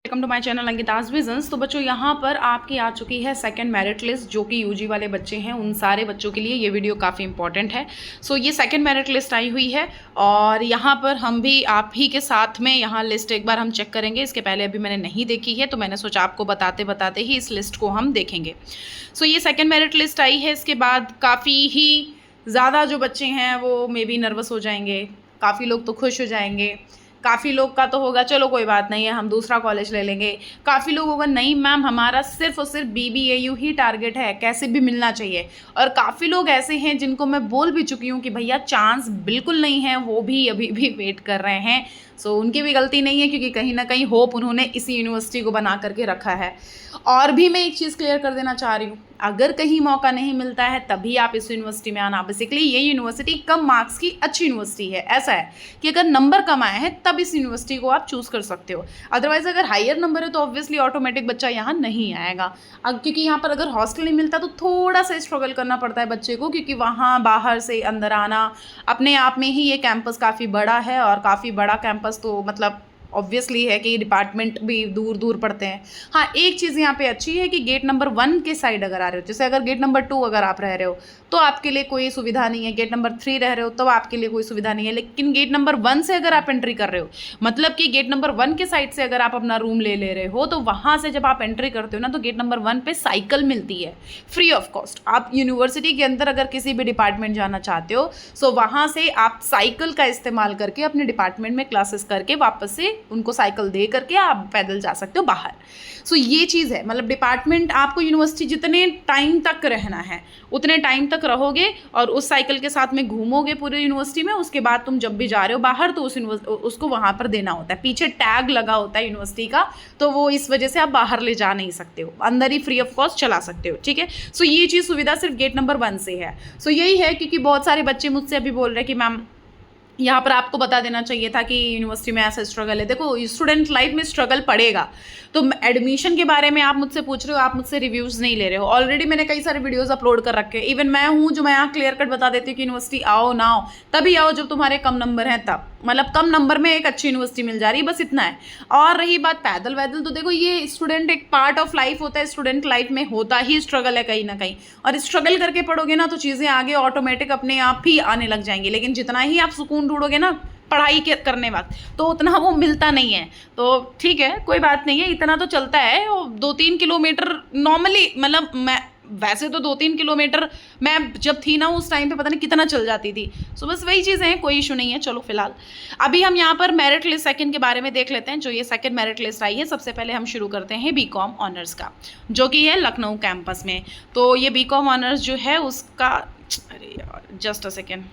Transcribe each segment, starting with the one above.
Welcome to my channel Ankita's visions. तो बच्चों यहाँ पर आपकी आ चुकी है सेकंड मेरिट लिस्ट, जो कि यूजी वाले बच्चे हैं उन सारे बच्चों के लिए ये वीडियो काफ़ी इंपॉर्टेंट है। सो ये सेकंड मेरिट लिस्ट आई हुई है और यहाँ पर हम भी आप ही के साथ में यहाँ लिस्ट एक बार हम चेक करेंगे। इसके पहले अभी मैंने नहीं देखी है तो मैंने सोचा आपको बताते बताते ही इस लिस्ट को हम देखेंगे। सो ये सेकेंड मेरिट लिस्ट आई है। इसके बाद काफ़ी ही ज़्यादा जो बच्चे हैं वो मे बी नर्वस हो जाएंगे, काफ़ी लोग तो खुश हो जाएंगे, काफ़ी लोग का तो होगा चलो कोई बात नहीं है हम दूसरा कॉलेज ले लेंगे, काफ़ी लोग होगा नहीं मैम हमारा सिर्फ और सिर्फ BBAU ही टारगेट है, कैसे भी मिलना चाहिए। और काफ़ी लोग ऐसे हैं जिनको मैं बोल भी चुकी हूँ कि भैया चांस बिल्कुल नहीं है, वो भी अभी भी वेट कर रहे हैं। सो उनकी भी गलती नहीं है क्योंकि कहीं ना कहीं होप उन्होंने इसी यूनिवर्सिटी को बना करके रखा है। और भी मैं एक चीज़ क्लियर कर देना चाह रही हूँ, अगर कहीं मौका नहीं मिलता है तभी आप इस यूनिवर्सिटी में आना। बेसिकली ये यूनिवर्सिटी कम मार्क्स की अच्छी यूनिवर्सिटी है। ऐसा है कि अगर नंबर कम आए हैं तब इस यूनिवर्सिटी को आप चूज़ कर सकते हो, अदरवाइज अगर हायर नंबर है तो ऑब्वियसली ऑटोमेटिक बच्चा यहाँ नहीं आएगा। क्योंकि यहाँ पर अगर हॉस्टल नहीं मिलता तो थोड़ा सा स्ट्रगल करना पड़ता है बच्चे को, क्योंकि वहाँ बाहर से अंदर आना अपने आप में ही ये कैंपस काफ़ी बड़ा है और काफ़ी बड़ा कैंपस तो मतलब ऑब्वियसली है कि डिपार्टमेंट भी दूर दूर पड़ते हैं। हाँ एक चीज़ यहाँ पे अच्छी है कि गेट नंबर 1 के साइड अगर आ रहे हो, जैसे अगर गेट नंबर 2 अगर आप रह रहे हो तो आपके लिए कोई सुविधा नहीं है, गेट नंबर 3 रह रहे हो तो आपके लिए कोई सुविधा नहीं है। लेकिन गेट नंबर 1 से अगर आप एंट्री कर रहे हो, मतलब कि गेट नंबर 1 के साइड से अगर आप अपना रूम ले रहे हो तो वहाँ से जब आप एंट्री करते हो ना तो गेट नंबर 1 पे साइकिल मिलती है फ्री ऑफ कॉस्ट। आप यूनिवर्सिटी के अंदर अगर किसी भी डिपार्टमेंट जाना चाहते हो सो वहाँ से आप साइकिल का इस्तेमाल करके अपने डिपार्टमेंट में क्लासेस करके वापस से उनको साइकिल दे करके आप पैदल जा सकते हो बाहर। सो ये चीज़ है, मतलब डिपार्टमेंट आपको यूनिवर्सिटी जितने टाइम तक रहना है उतने टाइम तक रहोगे और उस साइकिल के साथ में घूमोगे पूरे यूनिवर्सिटी में। उसके बाद तुम जब भी जा रहे हो बाहर तो उसको वहाँ पर देना होता है, पीछे टैग लगा होता है यूनिवर्सिटी का, तो वो इस वजह से आप बाहर ले जा नहीं सकते हो, अंदर ही फ्री ऑफ कॉस्ट चला सकते हो। ठीक है, सो ये चीज़ सुविधा सिर्फ गेट नंबर 1 से है। सो यही है क्योंकि बहुत सारे बच्चे मुझसे अभी बोल रहे हैं कि मैम यहाँ पर आपको बता देना चाहिए था कि यूनिवर्सिटी में ऐसा स्ट्रगल है। देखो स्टूडेंट लाइफ में स्ट्रगल पड़ेगा, तो एडमिशन के बारे में आप मुझसे पूछ रहे हो, आप मुझसे रिव्यूज़ नहीं ले रहे हो। ऑलरेडी मैंने कई सारे वीडियोस अपलोड कर रखे हैं, इवन मैं हूँ जो मैं यहाँ क्लियर कट बता देती हूँ कि यूनिवर्सिटी आओ ना आओ, तभी आओ जब तुम्हारे कम नंबर हैं तब, मतलब कम नंबर में एक अच्छी यूनिवर्सिटी मिल जा रही है, बस इतना है। और रही बात पैदल वैदल, तो देखो ये स्टूडेंट एक पार्ट ऑफ लाइफ होता है, स्टूडेंट लाइफ में होता ही स्ट्रगल है कहीं ना कहीं, और स्ट्रगल करके पढ़ोगे ना तो चीज़ें आगे ऑटोमेटिक अपने आप ही आने लग जाएंगी। लेकिन जितना ही आप सुकून ढूंढोगे ना पढ़ाई करने वक्त तो उतना वो मिलता नहीं है। तो ठीक है कोई बात नहीं है, इतना तो चलता है। 2-3 किलोमीटर नॉर्मली, मतलब मैं वैसे तो 2-3 किलोमीटर मैं जब थी ना उस टाइम पे पता नहीं कितना चल जाती थी। सो बस वही चीज़ें हैं, कोई इशू नहीं है। चलो फिलहाल अभी हम यहाँ पर मेरिट लिस्ट सेकंड के बारे में देख लेते हैं। जो ये सेकंड मेरिट लिस्ट आई है, सबसे पहले हम शुरू करते हैं BCom ऑनर्स का, जो कि है लखनऊ कैंपस में। तो ये BCom ऑनर्स जो है उसका, अरे यार just a second,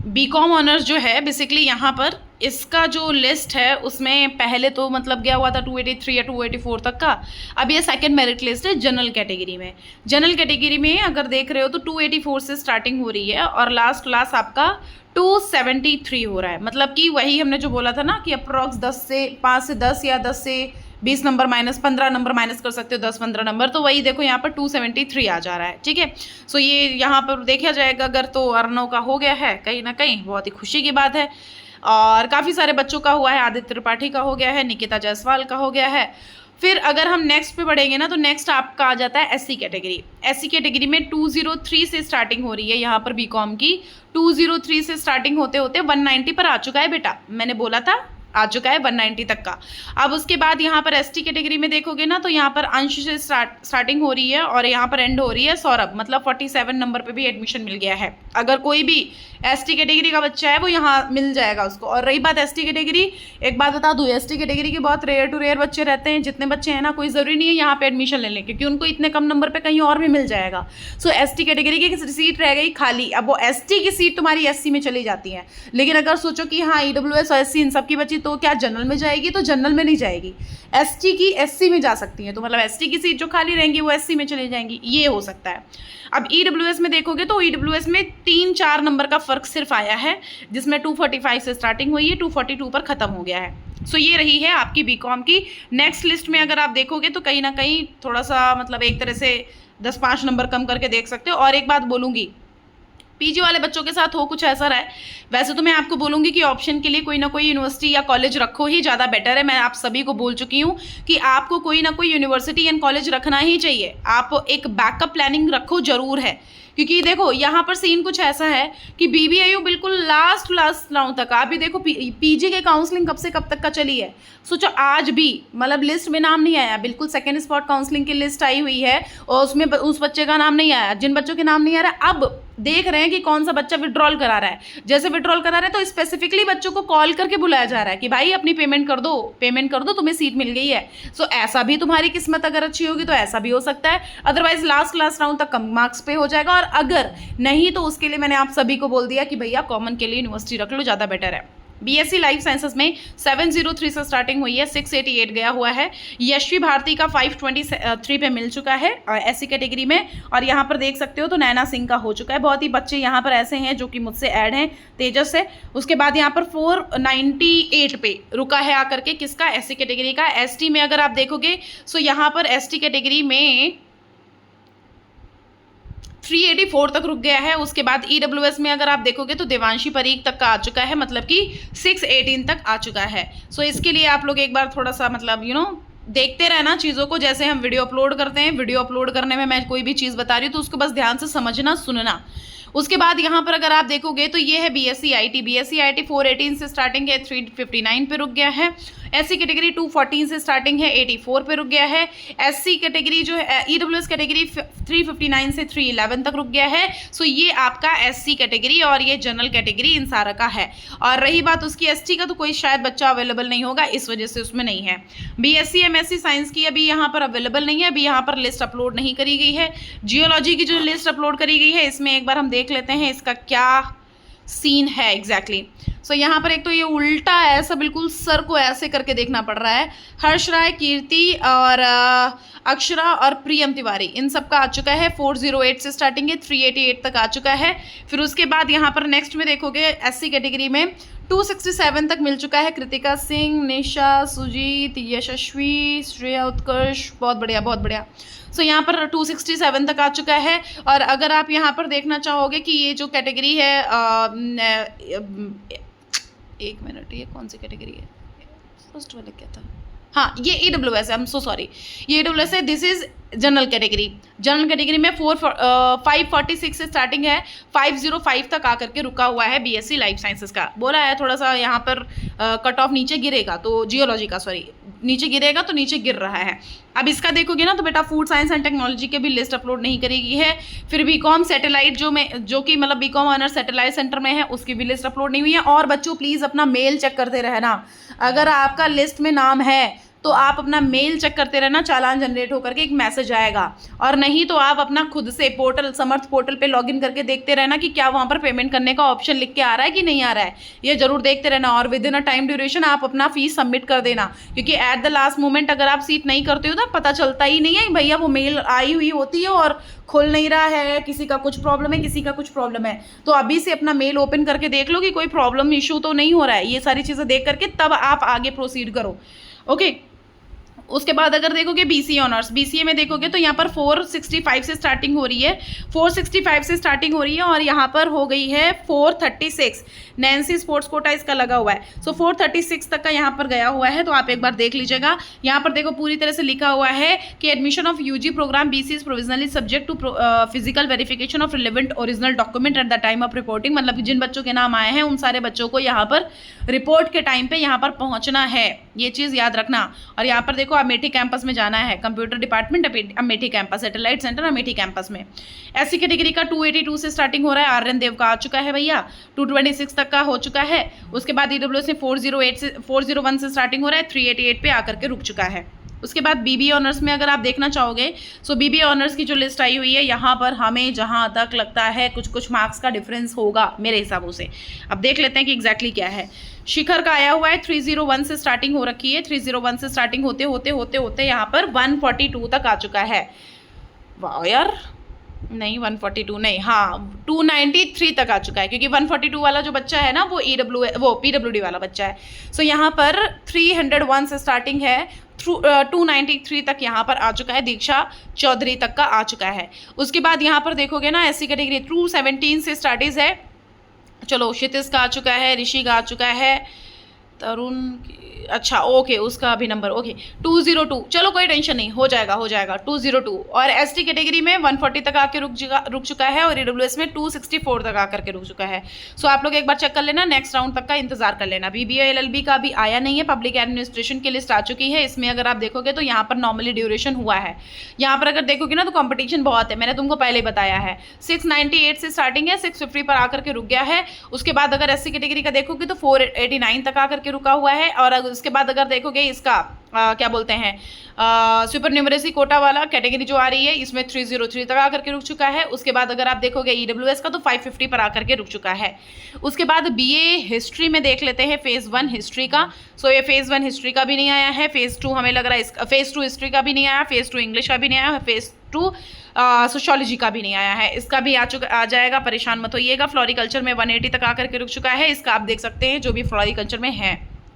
BCom honours जो है बेसिकली यहाँ पर इसका जो लिस्ट है उसमें पहले तो मतलब गया हुआ था 283 या 284 तक का। अब ये सेकंड मेरिट लिस्ट है जनरल कैटेगरी में। जनरल कैटेगरी में अगर देख रहे हो तो 284 से स्टार्टिंग हो रही है और लास्ट क्लास आपका 273 हो रहा है। मतलब कि वही हमने जो बोला था ना कि अप्रॉक्स 5 से 10 या 10 से 20 नंबर माइनस 15 नंबर माइनस कर सकते हो, 10-15 नंबर, तो वही देखो यहाँ पर 273 आ जा रहा है। ठीक है, सो ये यहाँ पर देखा जाएगा अगर तो अर्नव का हो गया है कहीं ना कहीं, बहुत ही खुशी की बात है। और काफ़ी सारे बच्चों का हुआ है, आदित्य त्रिपाठी का हो गया है, निकिता जायसवाल का हो गया है। फिर अगर हम नेक्स्ट पे बढ़ेंगे ना तो नेक्स्ट आपका आ जाता है SC कैटेगरी। SC कैटेगरी में 203 से स्टार्टिंग हो रही है यहाँ पर BCom की। 203 से स्टार्टिंग होते होते 190 पर आ चुका है बेटा, मैंने बोला था आ चुका है 190 तक का। अब उसके बाद यहाँ पर ST कैटेगरी में देखोगे ना तो यहाँ पर अंश से स्टार्टिंग हो रही है और यहाँ पर एंड हो रही है सौरभ, मतलब 47 नंबर पे भी एडमिशन मिल गया है। अगर कोई भी ST कैटेगरी का बच्चा है वो यहाँ मिल जाएगा उसको। और रही बात ST कैटेगरी, एक बात बता दूँ, ST कैटेगरी के बहुत रेयर टू रेयर बच्चे रहते हैं। जितने बच्चे हैं ना कोई ज़रूरी नहीं है यहाँ पे एडमिशन ले लें, क्योंकि उनको इतने कम नंबर पर कहीं और भी मिल जाएगा। सो ST कैटेगरी की सीट रह गई खाली, अब वो ST की सीट तुम्हारी SC में चली जाती है। लेकिन अगर सोचो कि हाँ EWS और SC इन सब की बची तो क्या जनरल में जाएगी, तो जनरल में नहीं जाएगी, ST की SC में जा सकती है। तो मतलब ST की सीट जो खाली रहेंगी वो SC में चली जाएंगी, ये हो सकता है। अब EWS में देखोगे तो EWS में 3-4 नंबर का फर्क सिर्फ आया है, जिसमें 245 से स्टार्टिंग हुई है, 242 पर खत्म हो गया है। सो ये रही है आपकी BCom की। नेक्स्ट लिस्ट में अगर आप देखोगे तो कहीं ना कहीं थोड़ा सा मतलब एक तरह से 10-5 नंबर कम करके देख सकते हो। और एक बात बोलूँगी, पीजी वाले बच्चों के साथ हो कुछ ऐसा रहा है। वैसे तो मैं आपको बोलूँगी कि ऑप्शन के लिए कोई ना कोई यूनिवर्सिटी या कॉलेज रखो ही ज़्यादा बेटर है। मैं आप सभी को बोल चुकी हूँ कि आपको कोई ना कोई यूनिवर्सिटी एंड कॉलेज रखना ही चाहिए। आप एक बैकअप प्लानिंग रखो ज़रूर है, क्योंकि देखो यहाँ पर सीन कुछ ऐसा है कि BBAU बिल्कुल लास्ट राउंड तक। आप भी देखो पीजी के काउंसलिंग कब से कब तक का चली है। सोचो आज भी मतलब लिस्ट में नाम नहीं आया, बिल्कुल सेकेंड स्पॉट काउंसलिंग की लिस्ट आई हुई है और उसमें उस बच्चे का नाम नहीं आया। जिन बच्चों के नाम नहीं आ रहा है अब देख रहे हैं कि कौन सा बच्चा विड्रॉल करा रहा है। जैसे विड्रॉल करा रहा है तो स्पेसिफिकली बच्चों को कॉल करके बुलाया जा रहा है कि भाई अपनी पेमेंट कर दो, तुम्हें सीट मिल गई है। सो ऐसा भी तुम्हारी किस्मत अगर अच्छी होगी तो ऐसा भी हो सकता है, अदरवाइज लास्ट राउंड तक कम मार्क्स पे हो जाएगा। और अगर नहीं तो उसके लिए मैंने आप सभी को बोल दिया कि भैया कॉमन के लिए यूनिवर्सिटी रख लो, ज़्यादा बेटर है। BSc लाइफ साइंसेस में 703 से स्टार्टिंग हुई है, 688 गया हुआ है। यशवी भारती का 523 पे मिल चुका है SC कैटेगरी में। और यहाँ पर देख सकते हो तो नैना सिंह का हो चुका है। बहुत ही बच्चे यहाँ पर ऐसे हैं जो कि मुझसे ऐड हैं, तेजस से। उसके बाद यहाँ पर 498 पे रुका है आकर के किसका, SC कैटेगरी का। ST में अगर आप देखोगे सो यहाँ पर ST कैटेगरी में 384 तक रुक गया है। उसके बाद EWS में अगर आप देखोगे तो देवांशी परीख तक का आ चुका है, मतलब कि 618 तक आ चुका है। सो इसके लिए आप लोग एक बार थोड़ा सा मतलब देखते रहना चीज़ों को। जैसे हम वीडियो अपलोड करते हैं, वीडियो अपलोड करने में मैं कोई भी चीज़ बता रही हूँ तो उसको बस ध्यान से समझना, सुनना। उसके बाद यहाँ पर अगर आप देखोगे तो ये है BSc IT 418 से स्टार्टिंग है, 359 पे रुक गया है। SC कैटेगरी 214 से स्टार्टिंग है, 84 पे रुक गया है। SC कैटेगरी जो है EWS कैटेगरी 359 से 311 तक रुक गया है। सो ये आपका SC कैटेगरी और ये जनरल कैटेगरी इन सारा का है। और रही बात उसकी ST का तो कोई शायद बच्चा अवेलेबल नहीं होगा, इस वजह से उसमें नहीं है। BSc MSc साइंस की अभी यहाँ पर अवेलेबल नहीं है, अभी यहाँ पर लिस्ट अपलोड नहीं करी गई है। जियोलॉजी की जो लिस्ट अपलोड करी गई है इसमें एक बार हम देख लेते हैं इसका क्या सीन है एग्जैक्टली। सो यहाँ पर एक तो ये उल्टा है, ऐसा बिल्कुल सर को ऐसे करके देखना पड़ रहा है। हर्ष राय, कीर्ति और अक्षरा और प्रियम तिवारी इन सब का आ चुका है। 408 से स्टार्टिंग है, 388 तक आ चुका है। फिर उसके बाद यहाँ पर नेक्स्ट में देखोगे SC कैटेगरी में 267 तक मिल चुका है। कृतिका सिंह, निशा, सुजीत, यशस्वी, श्रेया, उत्कर्ष, बहुत बढ़िया बहुत बढ़िया। सो यहाँ पर 267 तक आ चुका है। और अगर आप यहाँ पर देखना चाहोगे कि ये जो कैटेगरी है एक मिनट, ये कौन सी कैटेगरी है, फर्स्ट वाला क्या था, हाँ ये EWS है, आई एम सो सॉरी, ये EWS है। This is general category. General category में 546 से स्टार्टिंग है, 505 तक आकर के रुका हुआ है BSc लाइफ साइंसेस का। बोला है थोड़ा सा यहाँ पर कट ऑफ नीचे गिरेगा, तो जियोलॉजी का सॉरी नीचे गिरेगा तो नीचे गिर रहा है। अब इसका देखोगे ना तो बेटा फूड साइंस एंड टेक्नोलॉजी के भी लिस्ट अपलोड नहीं करेगी है। फिर BCom सैटेलाइट जो कि मतलब BCom ऑनर सैटेलाइट सेंटर में है उसकी भी लिस्ट अपलोड नहीं हुई है। और बच्चों प्लीज़ अपना मेल चेक करते रहना, अगर आपका लिस्ट में नाम है तो आप अपना मेल चेक करते रहना, चालान जनरेट होकर के एक मैसेज आएगा। और नहीं तो आप अपना खुद से पोर्टल समर्थ पोर्टल पे लॉगिन करके देखते रहना कि क्या वहाँ पर पेमेंट करने का ऑप्शन लिख के आ रहा है कि नहीं आ रहा है, ये जरूर देखते रहना। और with in a time duration आप अपना फीस सबमिट कर देना, क्योंकि एट द लास्ट मोमेंट अगर आप सीट नहीं करते हो तो पता चलता ही नहीं है भैया, वो मेल आई हुई होती है और खुल नहीं रहा है, किसी का कुछ प्रॉब्लम है, किसी का कुछ प्रॉब्लम है। तो अभी से अपना मेल ओपन करके देख लो कि कोई प्रॉब्लम इशू तो नहीं हो रहा है। ये सारी चीज़ें देख करके तब आप आगे प्रोसीड करो, ओके। उसके बाद अगर देखोगे BCA ऑनर्स, BCA में देखोगे तो यहाँ पर 465 से स्टार्टिंग हो रही है, 465 से स्टार्टिंग हो रही है और यहाँ पर हो गई है 436। नैन्सी स्पोर्ट्स कोटा इसका लगा हुआ है। सो 436 तक का यहाँ पर गया हुआ है, तो आप एक बार देख लीजिएगा। यहाँ पर देखो पूरी तरह से लिखा हुआ है कि admission of UG programme BC is provisionally subject to physical verification of relevant original document at the time of reporting. मतलब जिन बच्चों के नाम आए हैं उन सारे बच्चों को यहाँ पर रिपोर्ट के टाइम पे यहाँ पर पहुँचना है, ये चीज़ याद रखना। और यहाँ पर देखो अमेठी कैंपस में जाना है, computer department Amethi campus, satellite centre Amethi campus में। SC कैटेगरी का 282 से स्टार्टिंग हो रहा है, आर्यन देव का आ चुका है भैया, 226 तक का हो चुका है। उसके बाद EWS में 401 से स्टार्टिंग हो रहा है, 388 पे आकर के रुक चुका है। उसके बाद BBA ऑनर्स में अगर आप देखना चाहोगे सो BBA ऑनर्स की जो लिस्ट आई हुई है यहाँ पर हमें जहाँ तक लगता है कुछ मार्क्स का डिफरेंस होगा मेरे हिसाबों से। अब देख लेते हैं कि एग्जैक्टली क्या है। शिखर का आया हुआ है 301 से स्टार्टिंग हो रखी है, 301 से स्टार्टिंग होते होते यहाँ पर 142 तक आ चुका है। वाह यार, नहीं 142 नहीं, हाँ 293 तक आ चुका है, क्योंकि 142 वाला जो बच्चा है ना वो PWD वाला बच्चा है। सो यहाँ पर 301 से स्टार्टिंग है, 293 तक यहाँ पर आ चुका है, दीक्षा चौधरी तक का आ चुका है। उसके बाद यहाँ पर देखोगे ना एससी कैटेगरी 217 से स्टार्टिंग है। चलो क्षितिज का आ चुका है, ऋषि का आ चुका है, तरुण, अच्छा ओके उसका भी नंबर ओके 202। चलो कोई टेंशन नहीं, हो जाएगा 202। और एसटी कैटेगरी में 140 तक आके रुक चुका है और ईडब्ल्यूएस में 264 तक आकर के रुक चुका है। सो आप लोग एक बार चेक कर लेना, नेक्स्ट राउंड तक का इंतजार कर लेना। बीबीए एलएलबी का भी आया नहीं है, पब्लिक एडमिनिस्ट्रेशन की लिस्ट आ चुकी है। इसमें अगर आप देखोगे तो यहाँ पर नॉर्मली ड्यूरेशन हुआ है। यहाँ पर अगर देखोगे ना तो कॉम्पिटिशन बहुत है, मैंने तुमको पहले ही बताया है। 698 से स्टार्टिंग है, 650 पर आकर के रुक गया है। उसके बाद अगर एससी कैटेगरी का देखोगे तो 489 तक आकर के रुका हुआ है। और उसके बाद अगर देखोगे इसका क्या बोलते हैं सुपर न्यूमरेसी कोटा वाला कैटेगरी जो आ रही है, इसमें 303 तक आकर के रुक चुका है। उसके बाद अगर आप देखोगे ईडब्ल्यूएस का तो 550 पर आकर के रुक चुका है। उसके बाद बीए हिस्ट्री में देख लेते हैं फेज़ 1 हिस्ट्री का। सो ये फेज़ 1 हिस्ट्री का भी नहीं आया है, फेज़ 2 हमें लग रहा है फेज़ 2 हिस्ट्री का भी नहीं आया, फेज़ 2 इंग्लिश का भी नहीं आया, फेज़ 2 सोशियोलॉजी का भी नहीं आया है। इसका भी आ जाएगा, परेशान मत होइएगा। फ्लोरिकल्चर में 180 तक आकर के रुक चुका है। इसका आप देख सकते हैं जो भी फ्लोरिकल्चर में है,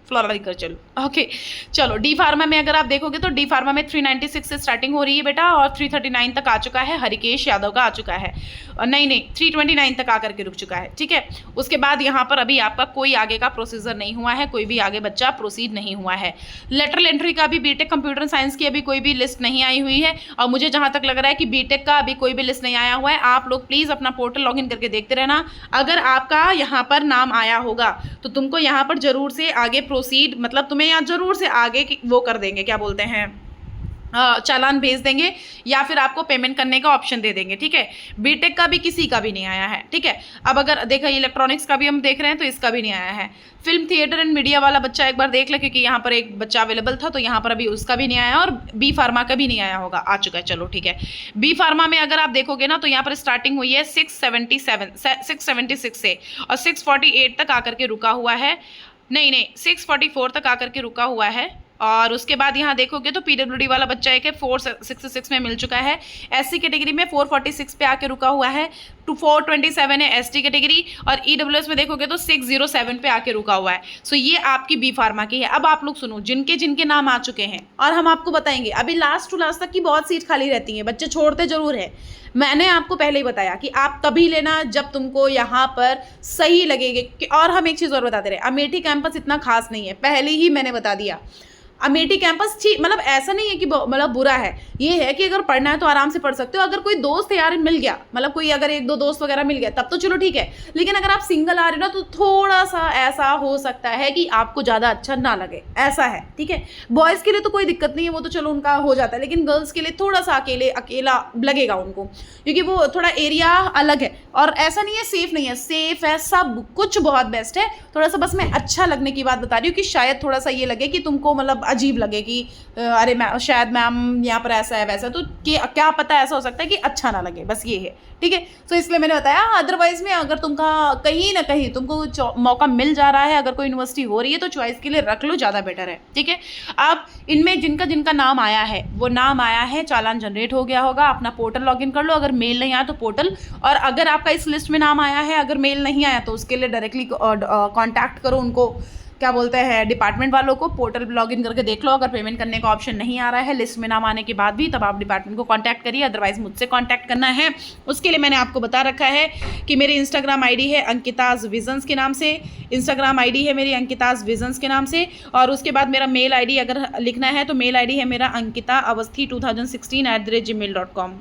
फ्लोरिकल्चर ओके। चलो डी फार्मा में अगर आप देखोगे तो डी फार्मा में 396 से स्टार्टिंग हो रही है बेटा और 339 तक आ चुका है। हरिकेश यादव का आ चुका है, नहीं 329 तक आकर के रुक चुका है, ठीक है। उसके बाद यहाँ पर अभी आपका कोई आगे का प्रोसीजर नहीं हुआ है, कोई भी आगे बच्चा प्रोसीड नहीं हुआ है। लेटरल एंट्री का भी बीटेक कंप्यूटर साइंस की अभी कोई भी लिस्ट नहीं आई हुई है और मुझे जहाँ तक लग रहा है कि बीटेक का अभी कोई भी लिस्ट नहीं आया हुआ है। आप लोग प्लीज़ अपना पोर्टल लॉगिन करके देखते रहना। अगर आपका यहाँ पर नाम आया होगा तो तुमको यहाँ पर जरूर से आगे प्रोसीड, मतलब तुम्हें यहाँ जरूर से आगे वो कर देंगे, क्या बोलते हैं चालान भेज देंगे या फिर आपको पेमेंट करने का ऑप्शन दे देंगे, ठीक है। बीटेक का भी किसी का भी नहीं आया है, ठीक है। अब अगर देखा इलेक्ट्रॉनिक्स का भी हम देख रहे हैं तो इसका भी नहीं आया है। फिल्म थिएटर एंड मीडिया वाला बच्चा एक बार देख ले, क्योंकि यहाँ पर एक बच्चा अवेलेबल था तो यहाँ पर अभी उसका भी नहीं आया और बी फार्मा का भी नहीं आया होगा, आ चुका है, चलो ठीक है। बी फार्मा में अगर आप देखोगे ना तो यहाँ पर स्टार्टिंग हुई है 676 से और 648 तक आकर के रुका हुआ है, नहीं 644 तक आकर के रुका हुआ है। और उसके बाद यहाँ देखोगे तो पीडब्ल्यूडी वाला बच्चा एक है 466 में मिल चुका है। एससी कैटेगरी में 446 पे आके रुका हुआ है, 427 है एसटी कैटेगरी और ईडब्ल्यूएस में देखोगे तो 607 पे आके रुका हुआ है। सो ये आपकी बी फार्मा की है। अब आप लोग सुनो, जिनके जिनके नाम आ चुके हैं और हम आपको बताएंगे, अभी लास्ट टू लास्ट तक की बहुत सीट खाली रहती है, बच्चे छोड़ते जरूर है। मैंने आपको पहले ही बताया कि आप तभी लेना जब तुमको यहाँ पर सही लगेगी। और हम एक चीज़ और बताते रहे, अमेठी कैंपस इतना खास नहीं है, पहले ही मैंने बता दिया। अमेठी कैंपस ठीक, मतलब ऐसा नहीं है कि मतलब बुरा है, ये है कि अगर पढ़ना है तो आराम से पढ़ सकते हो। अगर कोई दोस्त यार मिल गया, मतलब कोई अगर एक दो दोस्त वगैरह मिल गया तब तो चलो ठीक है, लेकिन अगर आप सिंगल आ रहे हो ना तो थोड़ा सा ऐसा हो सकता है कि आपको ज़्यादा अच्छा ना लगे, ऐसा है, ठीक है। बॉयज़ के लिए तो कोई दिक्कत नहीं है, वो तो चलो उनका हो जाता है, लेकिन गर्ल्स के लिए थोड़ा सा अकेला लगेगा उनको, क्योंकि वो थोड़ा एरिया अलग है और ऐसा नहीं है सेफ नहीं है, सेफ है, सब कुछ बहुत बेस्ट है। थोड़ा सा बस मैं अच्छा लगने की बात बता रही हूँ कि शायद थोड़ा सा ये लगे कि तुमको मतलब अजीब लगे कि अरे शायद मैम यहाँ पर ऐसा है वैसा, तो क्या पता ऐसा हो सकता है कि अच्छा ना लगे, बस ये है, ठीक है। तो इसलिए मैंने बताया। अदरवाइज में अगर तुमका कहीं ना कहीं तुमको मौका मिल जा रहा है, अगर कोई यूनिवर्सिटी हो रही है तो चॉइस के लिए रख लो, ज़्यादा बेटर है, ठीक है। अब इनमें जिनका जिनका नाम आया है वो नाम आया है, चालान जनरेट हो गया होगा, अपना पोर्टल लॉगिन कर लो। अगर मेल नहीं आया तो पोर्टल, और अगर आपका इस लिस्ट में नाम आया है, अगर मेल नहीं आया तो उसके लिए डायरेक्टली कॉन्टैक्ट करो उनको, क्या बोलते हैं डिपार्टमेंट वालों को। पोर्टल लॉगिन करके देख लो, अगर पेमेंट करने का ऑप्शन नहीं आ रहा है लिस्ट में नाम आने के बाद भी, तब आप डिपार्टमेंट को कांटेक्ट करिए, अदरवाइज मुझसे कांटेक्ट करना है। उसके लिए मैंने आपको बता रखा है कि मेरी इंस्टाग्राम आईडी है अंकिताज विजन्स के नाम से, इंस्टाग्राम आईडी है मेरी अंकिताज विजन्स के नाम से। और उसके बाद मेरा मेल आईडी अगर लिखना है तो मेल आईडी है मेरा ankita.awasthi2016@gmail.com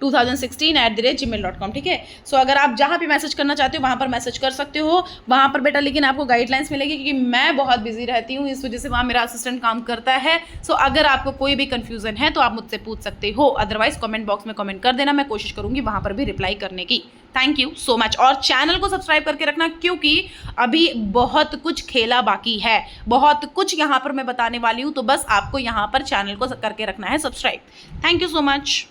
2016@gmail.com, ठीक है। सो अगर आप जहाँ भी मैसेज करना चाहते हो वहाँ पर मैसेज कर सकते हो, वहाँ पर बेटा लेकिन आपको गाइडलाइंस मिलेगी, क्योंकि मैं बहुत बिजी रहती हूँ, इस वजह से वहाँ मेरा असिस्टेंट काम करता है। सो अगर आपको कोई भी कन्फ्यूज़न है तो आप मुझसे पूछ सकते हो, अदरवाइज कमेंट बॉक्स में कमेंट कर देना, मैं कोशिश करूँगी वहाँ पर भी रिप्लाई करने की। Thank you so much. और चैनल को सब्सक्राइब करके रखना, क्योंकि अभी बहुत कुछ खेला बाकी है, बहुत कुछ यहाँ पर मैं बताने वाली हूँ, तो बस आपको यहाँ पर चैनल को करके रखना है subscribe. Thank you so much.